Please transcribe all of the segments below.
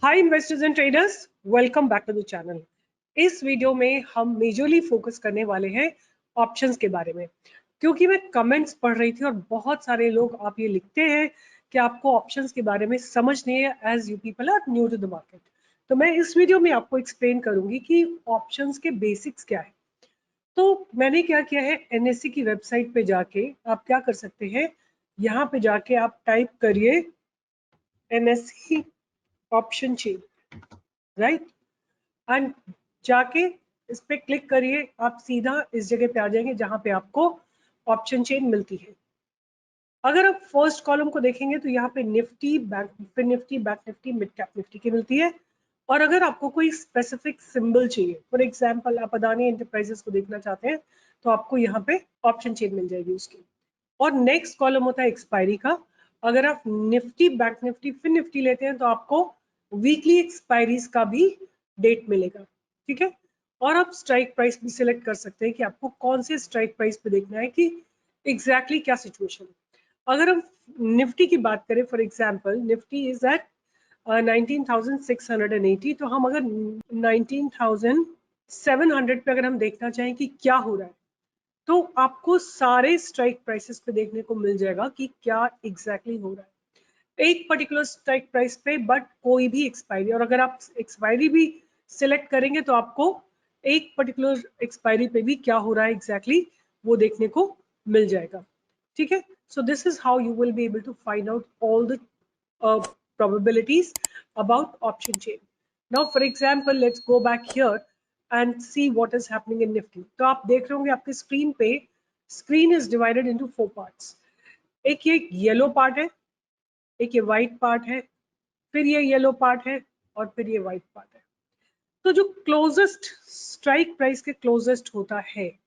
Hi investors and traders, welcome back to the channel. इस video में हम majorly focus करने वाले हैं ऑप्शंस के बारे में, क्योंकि मैं कमेंट्स पढ़ रही थी और बहुत सारे लोग आप ये लिखते हैं कि आपको ऑप्शंस के बारे में समझ नहीं है as you people are new to the market. तो मैं इस वीडियो में आपको एक्सप्लेन करूंगी कि ऑप्शंस के बेसिक्स क्या है। तो मैंने क्या किया है, एनएससी की वेबसाइट पे जाके आप क्या कर सकते हैं, यहाँ पे जाके आप टाइप करिए NSC option chain, right, and जाके इस पे क्लिक करिए। आप सीधा इस जगह पे आ जाएंगे जहां पे आपको ऑप्शन चेन मिलती है। अगर आप फर्स्ट कॉलम को देखेंगे तो यहाँ पे Nifty, Nifty, bank Nifty, mid cap Nifty की मिलती है। और अगर आपको कोई स्पेसिफिक सिंबल चाहिए, फॉर एग्जांपल आप अदानी एंटरप्राइजेस को देखना चाहते हैं, तो आपको यहाँ पे ऑप्शन चेन मिल जाएगी उसकी। और नेक्स्ट कॉलम होता है एक्सपायरी का। अगर आप निफ्टी, बैंक निफ्टी, फिर निफ्टी लेते हैं तो आपको वीकली एक्सपायरीज का भी डेट मिलेगा, ठीक है। और आप स्ट्राइक प्राइस भी सिलेक्ट कर सकते हैं कि आपको कौन से स्ट्राइक प्राइस पे देखना है कि एग्जैक्टली क्या सिचुएशन है। अगर हम निफ्टी की बात करें, for example Nifty is at 19,680, तो हम अगर 19,700 पे अगर हम देखना चाहें कि क्या हो रहा है, तो आपको सारे स्ट्राइक प्राइसेस पे देखने को मिल जाएगा कि क्या एग्जैक्टली हो रहा है एक पर्टिकुलर स्ट्राइक प्राइस पे, बट कोई भी एक्सपायरी। और अगर आप एक्सपायरी भी सिलेक्ट करेंगे तो आपको एक पर्टिकुलर एक्सपायरी पे भी क्या हो रहा है एग्जैक्टली वो देखने को मिल जाएगा, ठीक है। So this is how you will be able to find out all the probabilities about option chain. Now, for example, let's go back here and see what is happening in Nifty. तो आप देख रहे होंगे आपके screen पे, screen is divided into 4 parts. एक ये yellow part है, एक ये व्हाइट पार्ट है, फिर ये येलो पार्ट है, और फिर ये व्हाइट पार्ट है। तो जो क्लोजेस्ट स्ट्राइक प्राइस के क्लोजेस्ट होता है,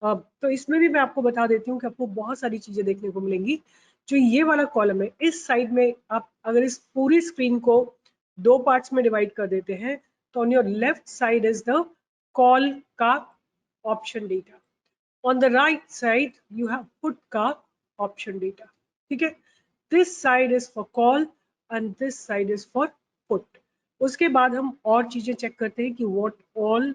अब तो इसमें भी मैं आपको बता देती हूँ कि आपको बहुत सारी चीजें देखने को मिलेंगी। जो ये वाला कॉलम है, इस साइड में आप अगर इस पूरी स्क्रीन को दो पार्ट्स में डिवाइड कर देते हैं, तो on your left side is the call का option data, on the right side you have put का ऑप्शन डेटा, ठीक है। This side is for call and this side is for put. उसके बाद हम और चीजें चेक करते हैं कि व्हाट ऑल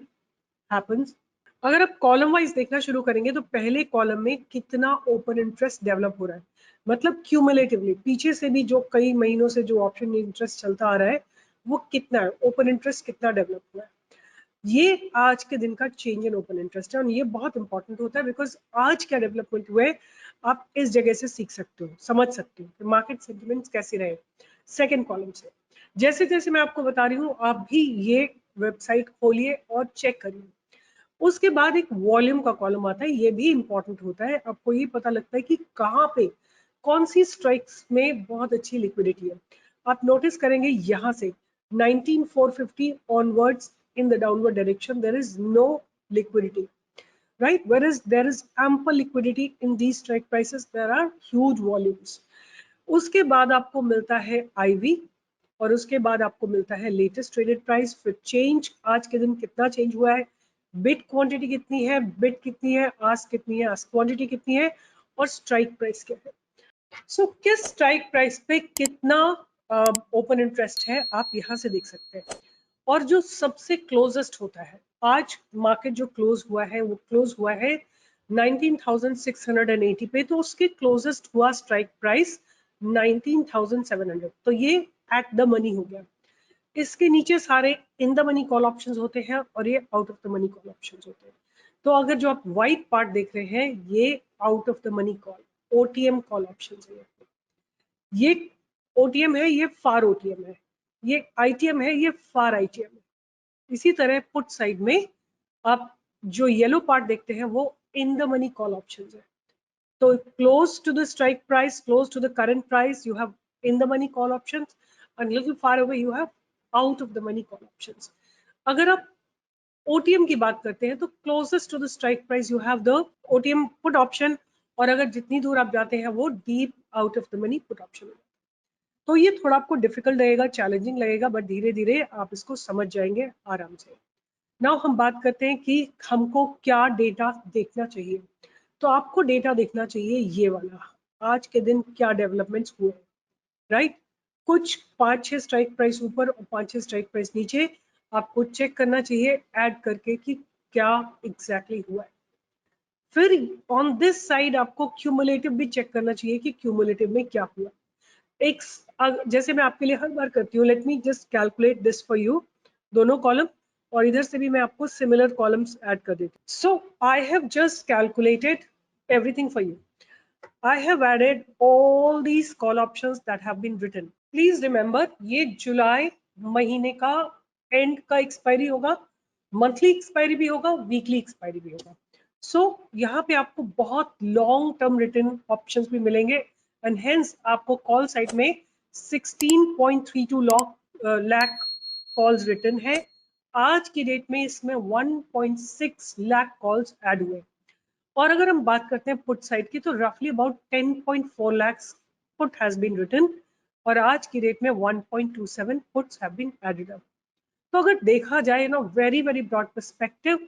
हैपेंस। अगर आप कॉलम वाइज देखना शुरू करेंगे तो पहले कॉलम में कितना ओपन इंटरेस्ट डेवलप हो रहा है, मतलब क्यूमुलेटिवली पीछे से भी जो कई महीनों से जो ऑप्शन इंटरेस्ट चलता आ रहा है वो कितना है, ओपन इंटरेस्ट कितना डेवलप हुआ है। ये आज के दिन का चेंज इन ओपन इंटरेस्ट है, और ये बहुत इंपॉर्टेंट होता है बिकॉज आज क्या डेवलपमेंट हुए आप इस जगह से सीख सकते हो, समझ सकते हो कि मार्केट सेंटिमेंट्स कैसे रहे सेकेंड कॉलम से। जैसे जैसे मैं आपको बता रही हूँ, आप भी ये वेबसाइट खोलिए और चेक करिए। उसके बाद एक वॉल्यूम का कॉलम आता है, ये भी इंपॉर्टेंट होता है। आपको ये पता लगता है कि कहाँ पे कौन सी स्ट्राइक्स में बहुत अच्छी लिक्विडिटी है। आप नोटिस करेंगे यहाँ से 19,450 onwards in the downward direction there is no liquidity, right, whereas there is ample liquidity in these strike prices, there are huge volumes. उसके बाद आपको मिलता है आईवी, और उसके बाद आपको मिलता है लेटेस्ट ट्रेडेड प्राइस, फिर चेंज, आज के दिन कितना चेंज हुआ है, बिट क्वांटिटी कितनी है, बिट कितनी है, आस्क कितनी है, आस्क क्वांटिटी कितनी है, और स्ट्राइक प्राइस क्या है। सो किस स्ट्राइक प्राइस पे कितना ओपन इंटरेस्ट है आप यहाँ से देख सकते हैं। और जो सबसे क्लोजेस्ट होता है, आज मार्केट जो क्लोज हुआ है वो क्लोज हुआ है 19,680 पे, तो उसके क्लोजेस्ट हुआ स्ट्राइक प्राइस 19,700, तो ये एट द मनी हो गया। इसके नीचे सारे इन द मनी कॉल ऑप्शंस होते हैं और ये out of the money call options होते हैं। तो अगर जो आप व्हाइट पार्ट देख रहे हैं ये out of the money call OTM call options है। ये ओटीएम है, ये फार ओटीएम है, ये आईटीएम है, ये फार आईटीएम है। इसी तरह पुट साइड में आप जो येलो पार्ट देखते हैं वो इन द मनी कॉल ऑप्शंस है। तो close to the strike price, close to the current price, you have in the money call options, and little far away you have out of the money call options. अगर आप OTM की बात करते हैं तो closest to the strike price you have the OTM put option, और अगर जितनी दूर आप जाते हैं वो deep out of the money put option है। तो ये थोड़ा आपको डिफिकल्ट लगेगा, चैलेंजिंग लगेगा, बट धीरे धीरे आप इसको समझ जाएंगे आराम से। नाउ हम बात करते हैं कि हमको क्या डेटा देखना चाहिए। तो आपको डेटा देखना चाहिए ये वाला, आज के दिन क्या डेवलपमेंट्स हुए, राइट। कुछ 5-6 स्ट्राइक प्राइस ऊपर और 5-6 स्ट्राइक प्राइस नीचे आपको चेक करना चाहिए ऐड करके कि क्या एग्जैक्टली हुआ है। फिर ऑन दिस साइड आपको क्यूमुलेटिव भी चेक करना चाहिए कि क्यूमुलेटिव में क्या हुआ। एक जैसे मैं आपके लिए हर बार करती हूँ, late me just calculate this for you, दोनों कॉलम, और इधर से भी मैं आपको सिमिलर कॉलम्स ऐड कर देती हूँ। So I have just calculated everything for you. I have added all these call options that have been written. Please remember, ये जुलाई महीने का एंड का एक्सपायरी होगा, मंथली एक्सपायरी भी होगा, वीकली एक्सपायरी भी होगा। सो यहाँ पे आपको बहुत लॉन्ग टर्म रिटर्न ऑप्शंस भी मिलेंगे एंड हेंस आपको कॉल साइड में 16.32 लाख कॉल्स रिटर्न है। आज की डेट में इसमें 1.6 लाख कॉल्स ऐड हुए। और अगर हम बात करते हैं पुट साइड की, तो रफली about 10.4 lakhs put has been written और आज की डेट में 1.27 puts have been added up. तो अगर देखा जाए ना, very very broad perspective,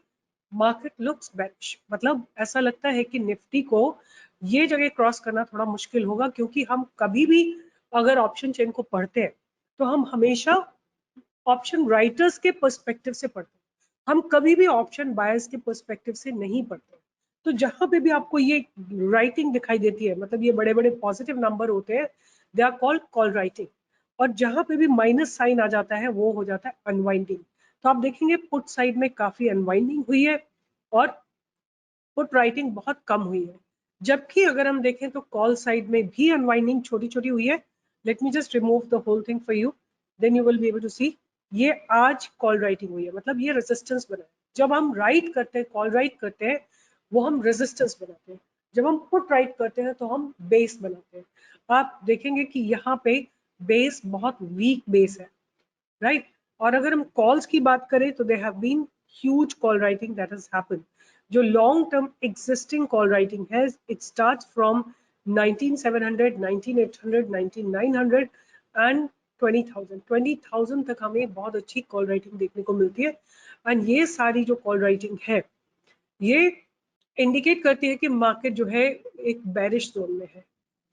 market looks bearish. मतलब ऐसा लगता है कि निफ्टी को ये जगह क्रॉस करना थोड़ा मुश्किल होगा, क्योंकि हम कभी भी अगर ऑप्शन चेन को पढ़ते हैं तो हम हमेशा ऑप्शन राइटर्स के पर्सपेक्टिव से पढ़ते हैं, हम कभी भी ऑप्शन बायर्स के पर्सपेक्टिव से नहीं पढ़ते। तो जहां पे भी आपको ये राइटिंग दिखाई देती है, मतलब ये बड़े बड़े पॉजिटिव नंबर होते हैं, they are called call writing, और जहां पे भी माइनस साइन आ जाता है वो हो जाता है अनवाइंडिंग। तो आप देखेंगे पुट साइड में काफी अनवाइंडिंग हुई है और पुट राइटिंग बहुत कम हुई है। जबकि अगर हम देखें तो कॉल साइड में भी अनवाइंडिंग छोटी छोटी हुई है। Let me just remove the whole thing for you, then you will be able to see. ये आज कॉल राइटिंग हुई है, मतलब ये रेजिस्टेंस बना है। जब हम राइट करते हैं, कॉल राइट करते हैं, वो हम रेजिस्टेंस बनाते हैं। जब हम पुट राइट करते हैं तो हम बेस बनाते हैं। आप देखेंगे कि यहाँ पे बेस बहुत वीक बेस है, राइट। और अगर हम कॉल्स की बात करें तो they have been huge call writing that has happened. जो long term existing call writing है, इट स्टार्ट्स फ्रॉम 19700, 19800, 19900 एंड 20000 तक हमें बहुत अच्छी कॉल राइटिंग देखने को मिलती है। एंड ये सारी जो कॉल राइटिंग है, ये इंडिकेट करती है कि मार्केट जो है एक बेरिश जोन में है।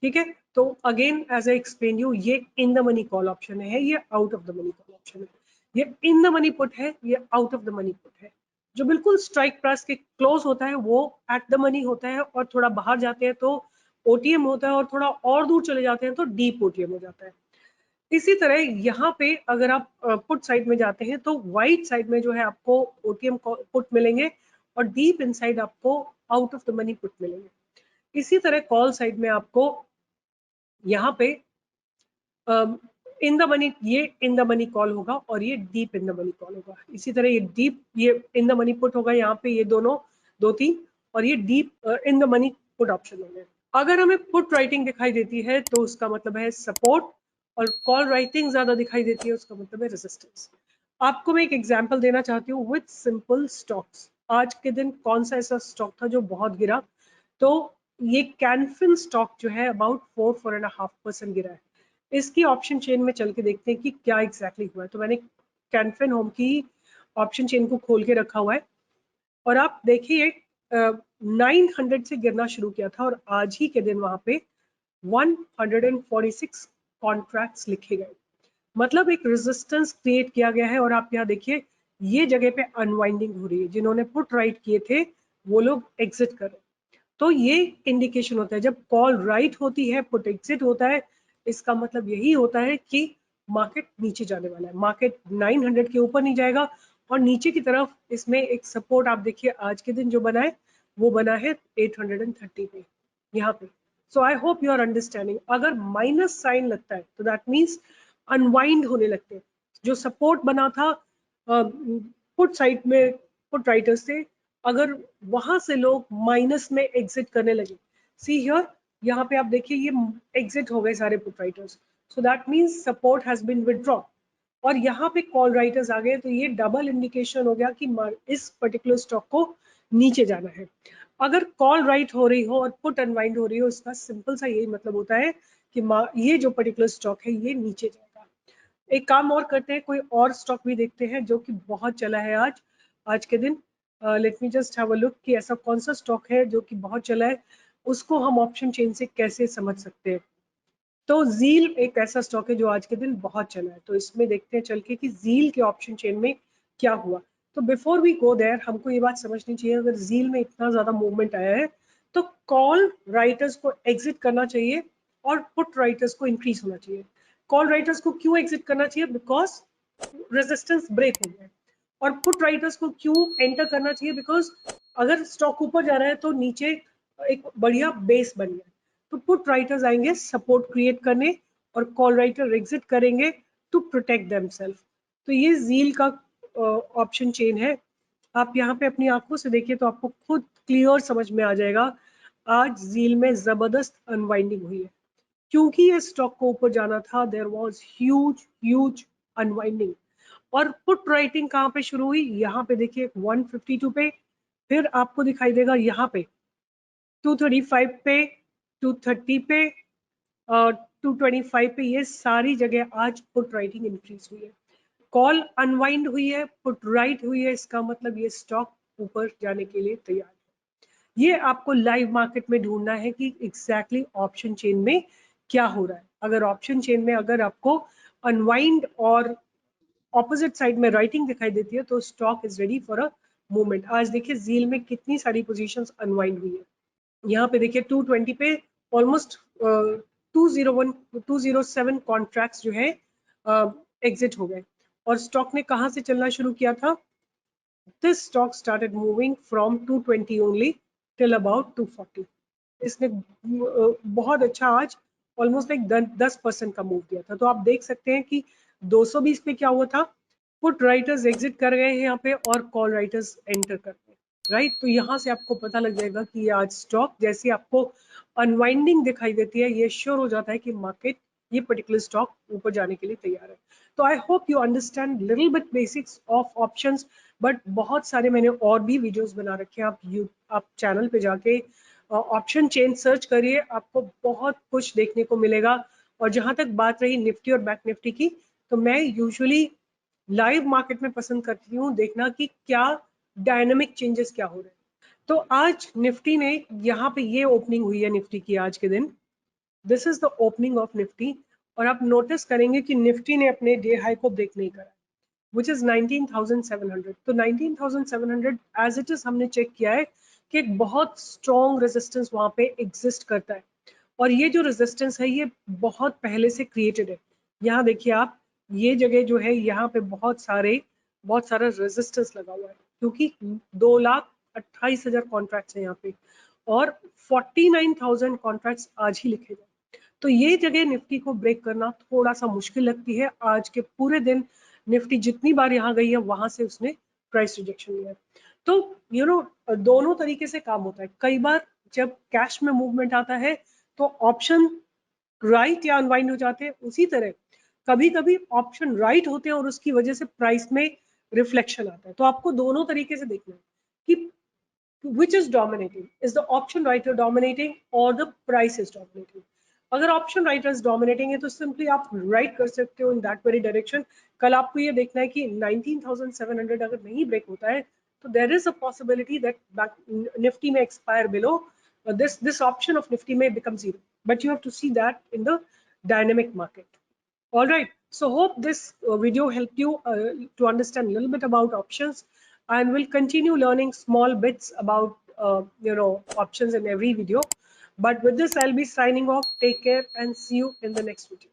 ठीक है, तो again as I explain you, ये in the money call option है, ये out of the money call option है। ये इन द मनी पुट है, ये out of the money put है। जो बिल्कुल स्ट्राइक प्राइस के क्लोज होता है वो एट द मनी होता है, और थोड़ा बाहर जाते हैं तो ओटीएम होता है, और थोड़ा और दूर चले जाते हैं तो डीप ओटीएम हो जाता है। इसी तरह यहाँ पे अगर आप पुट साइड में जाते हैं तो वाइट साइड में जो है आपको ओटीएम पुट मिलेंगे, और डीप इनसाइड आपको out of the money put मिलेंगे। इसी तरह कॉल साइड में आपको यहाँ पे इन द मनी, ये इन द मनी कॉल होगा और ये deep in the money call होगा। इसी तरह ये डीप, ये इन द मनी पुट होगा यहाँ पे, ये दोनों दो तीन, और ये deep in the money put option होंगे। अगर हमें पुट राइटिंग दिखाई देती है तो उसका मतलब है सपोर्ट, और कॉल राइटिंग ज्यादा दिखाई देती है उसका मतलब है रेजिस्टेंस। आपको मैं एक एग्जांपल देना चाहती हूँ विद सिंपल स्टॉक्स। आज के दिन कौन सा ऐसा स्टॉक था जो बहुत गिरा? तो ये कैनफिन स्टॉक जो है अबाउट 4.5% गिरा है। इसकी ऑप्शन चेन में चल के देखते हैं कि क्या एग्जैक्टली हुआ है। तो मैंने कैनफिन होम की ऑप्शन चेन को खोल के रखा हुआ है, और आप देखिए 900 से गिरना शुरू किया था, और आज ही के दिन वहां पे 146 कॉन्ट्रैक्ट्स लिखे गए। मतलब एक रेजिस्टेंस क्रिएट किया गया है, और आप यहाँ देखिए ये जगह पे अनवाइंडिंग हो रही है। जिन्होंने पुट राइट किए थे वो लोग एग्जिट कर रहे हैं। तो ये इंडिकेशन होता है, जब कॉल राइट होती है, पुट एग्जिट होता है, इसका मतलब यही होता है कि मार्केट नीचे जाने वाला है। मार्केट 900 के ऊपर नहीं जाएगा, और नीचे की तरफ इसमें एक सपोर्ट आप देखिए आज के दिन जो बना है वो बना है 830 पे यहाँ पे। So I hope you are understanding. अगर माइनस साइन लगता है तो दैट मीन्स अनवाइंड होने लगते हैं। जो सपोर्ट बना था पुट साइड में पुट राइटर्स से, अगर वहां से लोग माइनस में एग्जिट करने लगे, सी हियर, यहाँ पे आप देखिए ये एग्जिट हो गए सारे put writers, so that means support has been withdraw, और यहाँ पे कॉल राइटर्स आ गए। तो ये डबल इंडिकेशन हो गया कि इस पर्टिकुलर स्टॉक को नीचे जाना है। अगर कॉल राइट हो रही हो और पुट अनवाइंड हो रही हो, इसका सिंपल सा यही मतलब होता है कि ये जो पर्टिकुलर स्टॉक है ये नीचे जाएगा। एक काम और करते हैं, कोई और स्टॉक भी देखते हैं जो कि बहुत चला है आज के दिन। Late me just have a look कि ऐसा कौन सा स्टॉक है जो कि बहुत चला है, उसको हम ऑप्शन चेन से कैसे समझ सकते हैं। तो जील एक ऐसा स्टॉक है जो आज के दिन बहुत चला है, तो इसमें देखते हैं चल के कि जील के ऑप्शन चेन में क्या हुआ। तो बिफोर वी गो देयर हमको ये बात समझनी चाहिए, अगर जील में इतना ज्यादा मूवमेंट आया है तो कॉल राइटर्स को एग्जिट करना चाहिए और पुट राइटर्स को इंक्रीज होना चाहिए। कॉल राइटर्स को क्यों एग्जिट करना चाहिए? बिकॉज रेजिस्टेंस ब्रेक हो गया। और पुट राइटर्स को क्यों एंटर करना चाहिए? बिकॉज अगर स्टॉक ऊपर जा रहा है तो नीचे एक बढ़िया बेस बन गया। तो पुट राइटर्स आएंगे सपोर्ट क्रिएट करने और कॉल राइटर एग्जिट करेंगे टू प्रोटेक्ट देमसेल्फ। तो ये जील का ऑप्शन चेन है। आप यहाँ पे अपनी आंखों से देखिए तो आपको खुद क्लियर समझ में आ जाएगा। आज जील में जबरदस्त अनवाइंडिंग हुई है क्योंकि ये स्टॉक को ऊपर जाना था। There was huge huge unwinding. और पुट राइटिंग कहाँ पे शुरू हुई? यहाँ पे देखिए 152 पे, फिर आपको दिखाई देगा यहाँ पे 235 पे, 230 पे, 225 पे। ये सारी जगह आज पुट राइटिंग इंक्रीज हुई है। कॉल अनवाइंड हुई है, पुट राइट हुई है, इसका मतलब ये स्टॉक ऊपर जाने के लिए तैयार है। ये आपको लाइव मार्केट में ढूंढना है कि एग्जैक्टली ऑप्शन चेन में क्या हो रहा है। अगर ऑप्शन चेन में अगर आपको अनवाइंड और ऑपोजिट साइड में राइटिंग दिखाई देती है तो stock is ready for a movement. आज देखिए जील में कितनी सारी पोजीशंस अनवाइंड हुई है। यहाँ पे देखिए 220 पे ऑलमोस्ट 201 207 कॉन्ट्रैक्ट्स जो है एग्जिट हो गए। और स्टॉक ने कहाँ से चलना शुरू किया था? This stock started moving from 220 only till about 240। इसने बहुत अच्छा आज ऑलमोस्ट लाइक 10% का मूव दिया था। तो आप देख सकते हैं कि 220 पे क्या हुआ था? पुट राइटर्स एग्जिट कर गए हैं यहाँ पे और कॉल राइटर्स एंटर कर गए, राइट। तो यहाँ से आपको पता लग जाएगा कि ये आज स्टॉक जैसे आपको अनवाइंडिंग दिखाई देती है, ये श्योर हो जाता है कि मार्केट ये पर्टिकुलर स्टॉक ऊपर जाने के लिए तैयार है। तो आई hope you understand little bit basics of options. But बहुत सारे मैंने और भी वीडियोस बना रखे हैं। आप चैनल पे जाके ऑप्शन चेन सर्च करिए, आपको बहुत कुछ देखने को मिलेगा। और जहां तक बात रही निफ्टी और बैंक निफ्टी की, तो मैं यूजुअली लाइव मार्केट में पसंद करती हूँ देखना कि क्या डायनामिक चेंजेस क्या हो रहे हैं। तो आज निफ्टी ने यहाँ पे ये ओपनिंग हुई है निफ्टी की आज के दिन। This is the opening of Nifty. और आप नोटिस करेंगे कि निफ्टी ने अपने डे हाई को ब्रेक नहीं करा, विच इज 19,700। तो 19,700 एज इट इज हमने चेक किया है कि एक बहुत स्ट्रॉन्ग रेजिस्टेंस वहां पे एग्जिस्ट करता है। और ये जो रेजिस्टेंस है ये बहुत पहले से क्रिएटेड है। यहाँ देखिए आप, ये जगह जो है यहाँ पे बहुत सारा रेजिस्टेंस लगा हुआ है क्योंकि 2,28,000 कॉन्ट्रैक्ट्स है यहाँ पे और 49,000 कॉन्ट्रैक्ट्स आज ही लिखे गए। तो ये जगह निफ्टी को ब्रेक करना थोड़ा सा मुश्किल लगती है। आज के पूरे दिन निफ्टी जितनी बार यहाँ गई है वहां से उसने प्राइस रिजेक्शन लिया है। तो दोनों तरीके से काम होता है। कई बार जब कैश में मूवमेंट आता है तो ऑप्शन राइट या अनवाइंड हो जाते हैं। उसी तरह कभी कभी ऑप्शन राइट होते हैं और उसकी वजह से प्राइस में रिफ्लेक्शन आता है। तो आपको दोनों तरीके से देखना है कि which is dominating, is the option writer dominating or the price is dominating। अगर ऑप्शन राइटर डोमिनेटिंग है तो सिंपली आप राइट कर सकते हो इन दैट वेरी डायरेक्शन। कल आपको ये देखना है कि 19,700 अगर नहीं ब्रेक होता है तो there is a possibility that Nifty में expire below this option of nifty may become zero, but you have to see that in the dynamic market। All right, so hope this video helped you to understand a little bit about options, and we'll continue learning small bits about options in every video. But with this, I'll be signing off. Take care and see you in the next video.